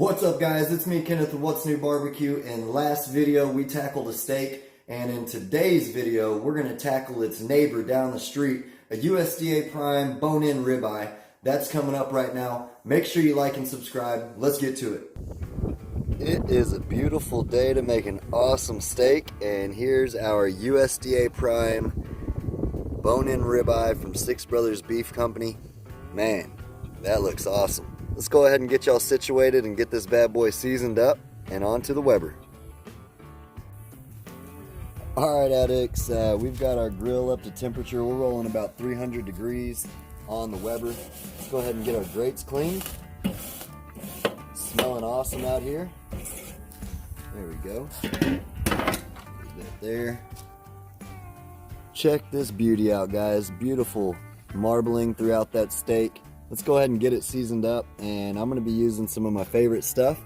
What's up, guys? It's me, Kenneth with What's New Barbecue. In last video we tackled a steak, and in today's video we're going to tackle its neighbor down the street, a USDA prime bone-in ribeye. That's coming up right now. Make sure you like and subscribe. Let's get to it. It is a beautiful day to make an awesome steak, and here's our USDA prime bone-in ribeye from Six Brothers Beef Company. Man, that looks awesome. Let's go ahead and get y'all situated and get this bad boy seasoned up and onto the Weber. Alright, addicts, we've got our grill up to temperature. We're rolling about 300 degrees on the Weber. Let's go ahead and get our grates cleaned. Smelling awesome out here. There we go. Put that there. Check this beauty out, guys. Beautiful marbling throughout that steak. Let's go ahead and get it seasoned up, and I'm going to be using some of my favorite stuff,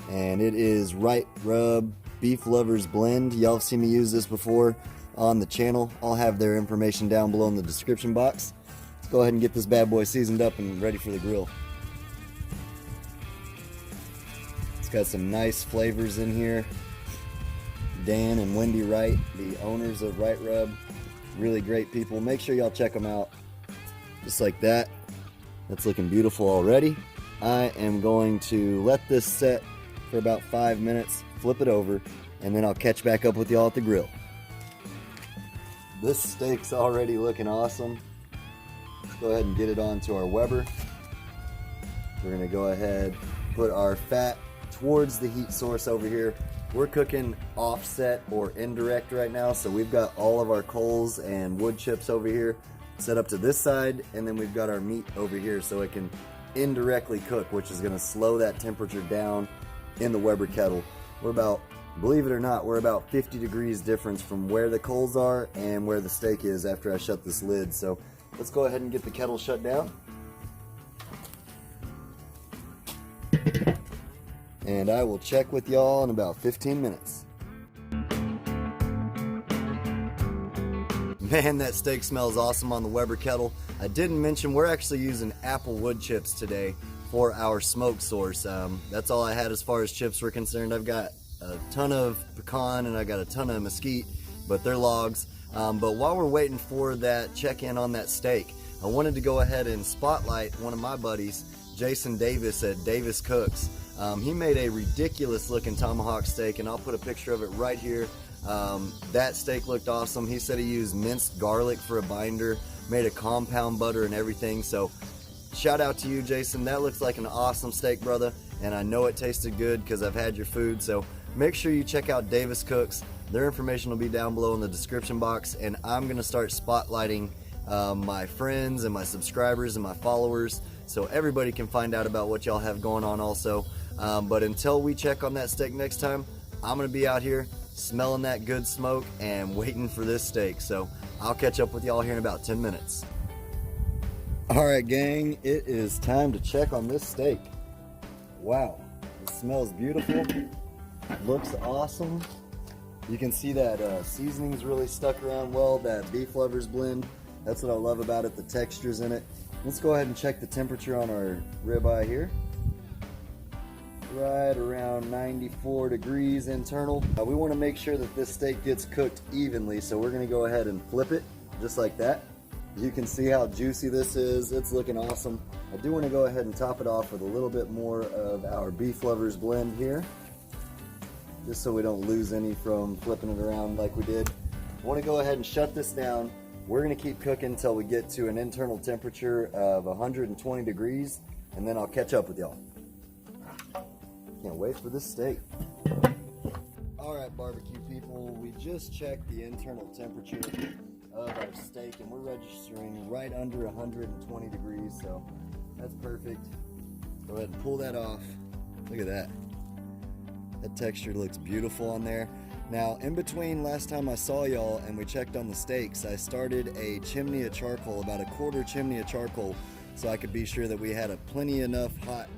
and it is Wright Rub Beef Lovers Blend. Y'all have seen me use this before on the channel. I'll have their information down below in the description box. Let's go ahead and get this bad boy seasoned up and ready for the grill. It's got some nice flavors in here. Dan and Wendy Wright, the owners of Wright Rub, really great people. Make sure y'all check them out. Just like that. That's looking beautiful already. I am going to let this set for about 5 minutes, flip it over, and then I'll catch back up with y'all at the grill. This steak's already looking awesome. Let's go ahead and get it onto our Weber. We're gonna go ahead, put our fat towards the heat source over here. We're cooking offset or indirect right now, so we've got all of our coals and wood chips over here set up to this side, and then we've got our meat over here so it can indirectly cook, which is going to slow that temperature down in the Weber kettle. We're about, believe it or not, we're about 50 degrees difference from where the coals are and where the steak is after I shut this lid. So let's go ahead and get the kettle shut down. And I will check with y'all in about 15 minutes. Man, that steak smells awesome on the Weber kettle. I didn't mention we're actually using apple wood chips today for our smoke source. That's all I had as far as chips were concerned. I've got a ton of pecan and I got a ton of mesquite, but they're logs. But while we're waiting for that check-in on that steak, I wanted to go ahead and spotlight one of my buddies, Jason Davis at Davis Cooks. He made a ridiculous looking tomahawk steak, and I'll put a picture of it right here. That steak looked awesome. He said he used minced garlic for a binder, made a compound butter and everything. So shout out to you, Jason. That looks like an awesome steak, brother, and I know it tasted good because I've had your food. So make sure you check out Davis Cooks. Their information will be down below in the description box, and I'm gonna start spotlighting my friends and my subscribers and my followers so everybody can find out about what y'all have going on also. But until we check on that steak next time, I'm gonna be out here smelling that good smoke and waiting for this steak. So I'll catch up with y'all here in about 10 minutes. Alright, gang, it is time to check on this steak. Wow, it smells beautiful, looks awesome. You can see that seasoning's really stuck around well, that Beef Lovers blend. That's what I love about it, the textures in it. Let's go ahead and check the temperature on our ribeye here. Right around 94 degrees internal. We want to make sure that this steak gets cooked evenly, so we're going to go ahead and flip it just like that. You can see how juicy this is. It's looking awesome. I do want to go ahead and top it off with a little bit more of our Beef Lovers blend here, just so we don't lose any from flipping it around like we did. I want to go ahead and shut this down. We're going to keep cooking until we get to an internal temperature of 120 degrees, and then I'll catch up with y'all. Can't wait for this steak. Alright, barbecue people, we just checked the internal temperature of our steak, and we're registering right under 120 degrees, so that's perfect. Go ahead and pull that off. Look at that. That texture looks beautiful on there. Now, in between last time I saw y'all and we checked on the steaks, I started a chimney of charcoal, about a quarter chimney of charcoal, so I could be sure that we had a plenty enough hot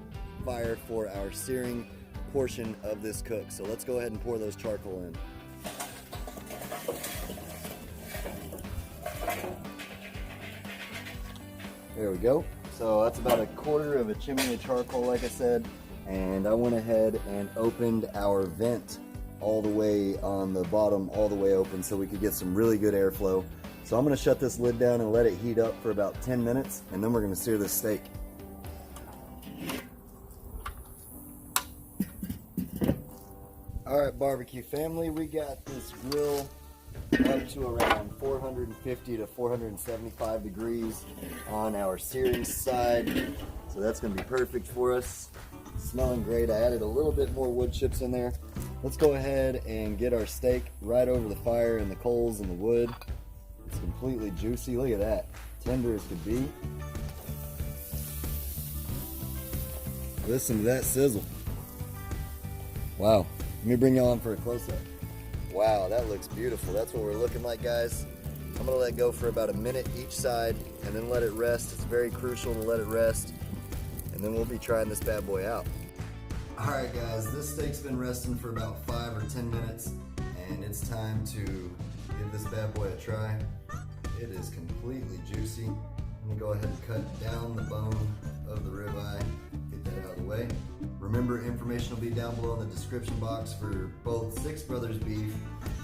fire for our searing portion of this cook. So let's go ahead and pour those charcoal in. There we go. So that's about a quarter of a chimney of charcoal, like I said. And I went ahead and opened our vent all the way on the bottom, all the way open, so we could get some really good airflow. So I'm gonna shut this lid down and let it heat up for about 10 minutes, and then we're gonna sear this steak. All right, barbecue family, we got this grill up to around 450 to 475 degrees on our searing side. So that's gonna be perfect for us. Smelling great. I added a little bit more wood chips in there. Let's go ahead and get our steak right over the fire and the coals and the wood. It's completely juicy. Look at that. Tender as could be. Listen to that sizzle. Wow. Let me bring you on for a close-up. Wow, that looks beautiful. That's what we're looking like, guys. I'm gonna let go for about a minute each side and then let it rest. It's very crucial to let it rest. And then we'll be trying this bad boy out. All right, guys, this steak's been resting for about 5 or 10 minutes, and it's time to give this bad boy a try. It is completely juicy. I'm gonna go ahead and cut down the bone of the ribeye, get that out of the way. Remember, information will be down below in the description box for both Six Brothers Beef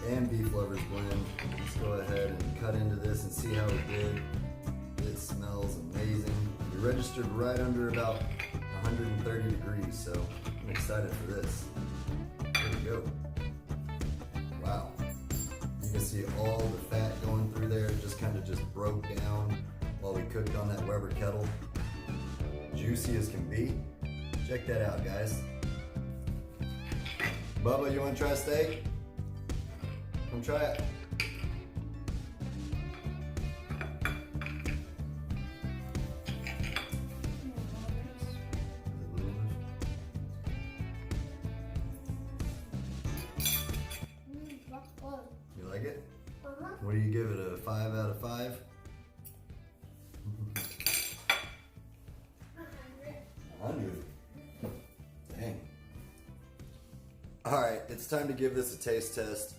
and Beef Lovers Blend. Let's go ahead and cut into this and see how it did. It smells amazing. We registered right under about 130 degrees, so I'm excited for this. Here we go. Wow. You can see all the fat going through there. It just kind of broke down while we cooked on that Weber kettle. Juicy as can be. Check that out, guys. Bubba, you want to try a steak? Come try it. You like it? Uh-huh. What do you give it, a 5 out of 5? 100. Dang. All right, it's time to give this a taste test.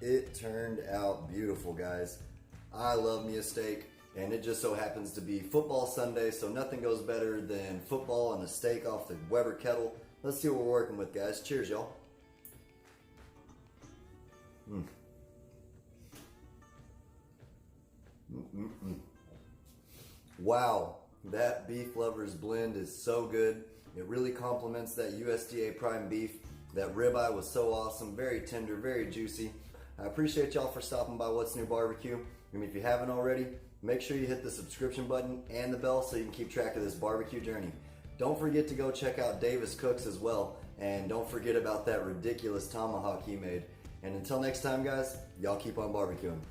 It turned out beautiful, guys. I love me a steak, and it just so happens to be football Sunday, so nothing goes better than football and a steak off the Weber kettle. Let's see what we're working with, guys. Cheers, y'all. Wow, that Beef Lovers Blend is so good. It really complements that USDA prime beef. That ribeye was so awesome, very tender, very juicy. I appreciate y'all for stopping by What's New Barbecue. And if you haven't already, make sure you hit the subscription button and the bell so you can keep track of this barbecue journey. Don't forget to go check out Davis Cooks as well. And don't forget about that ridiculous tomahawk he made. And until next time, guys, y'all keep on barbecuing.